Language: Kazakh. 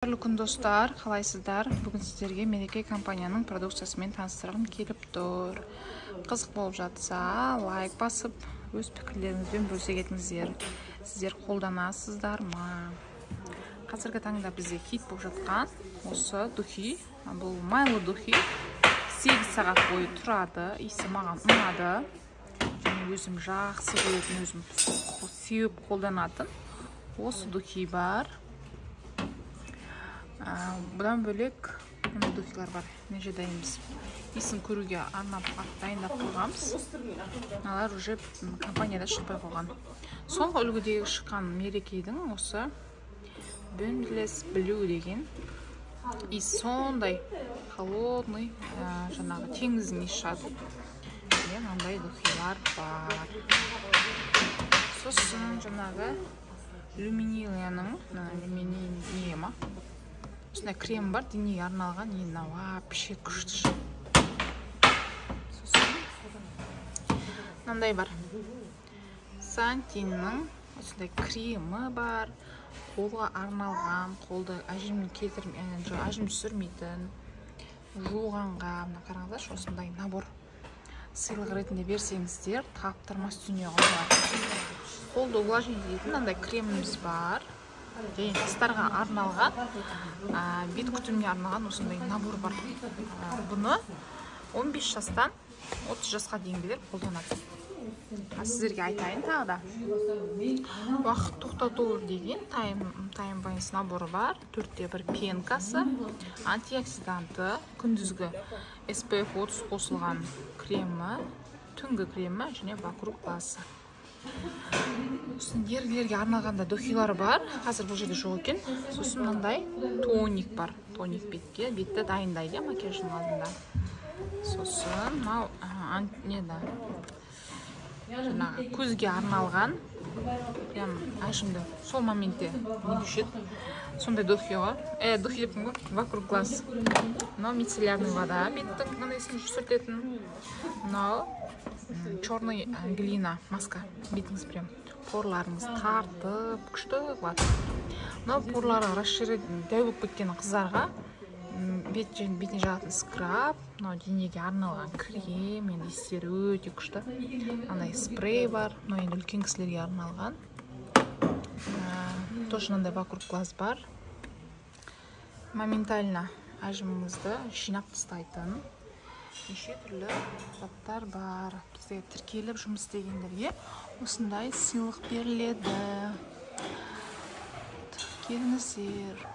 Қайырлы күн достар, қалайсыздар? Бүгін сіздерге мереке компанияның продукциясымен таныстырғым келіп тұр. Қызық болып жатса, лайк басып, өз пікірлеріңізбен бөлісе кетіңіздер. Сіздер қолданасыздар ма? Қазіргі таңда бізде хит болып жатқан осы духи, бұл майлы духи 8 сағат бойы тұрады. Иісі маған ұнады. Және өзім жақсы көретін, өзім сүйіп қолданатын осы духи бар. Бұдан бөлек мына духилар бар. Неже дайынбыз. Иісін көруге арнап дайындап қойғанбыз. Алар уже компанияда шықпай қойған. Соңғы үлгідегі шыққан мерекейдің осы Boundless Blue деген иіс сондай холодный, жаңағы теңіздің иісі шығады. Мынандай духилар бар. Сосын жаңағы Люминилияның осындай крем бар, денеге арналған, енді вообще күшті. Сосын мынандай бар. Сантинның осындай кремі бар, қолға арналған, қолды ажим түсірмейтін, жуғанға, мына қараңыздаршы, осындай набор сыйлық ретінде берсеңіздер, таптырмас дүние қалады. Қолды увлажнить ететін мынандай креміміз бар. Және қыздарға арналған, бет күтіміне арналған осындай набор бар. Бұны 15 жастан 30 жасқа дейінгілер қолданады. Сіздерге айтайын тағы да. Уақыт тоқтату деген тайм-байнс наборы бар. 4-те-1 пенкасы, антиоксиданты, күндізгі SPF 30 қосылған кремі, түнгі кремі және вокруг глаза. Ерлерге арналғанда духилар бар. Қазір бұл жерде жоқ екен. Сосын мынандай тоник бар. Тоник бетті дайындайды макияждың алдында. Сосын жаңағы көзге арналған, ажымды сол моментте не düşеді. Сондай духиға, духи деппін ғой, вокруг глаз. Мынау мицеллярный вода, беттің мынайсын жүрсететін. Мынау черный глина маска. Бетіңіз прям порларыңыз тартып, күшті қылады. Мынау порлары расширит дәу болып кеткен қыздарға бетіне жағатын скраб, мынау денеге арналған крем, енді иістері өте күшті. Мынандай спрей бар, мынау енді үлкен кісілерге арналған. Тоже мынандай вокруг глаз бар. Моментально ажымыңызды жинап тастайтын неше түрлі заттар бар. Бізде тіркеліп жұмыс істегендерге осындай сыйлық беріледі. Келіңіздер.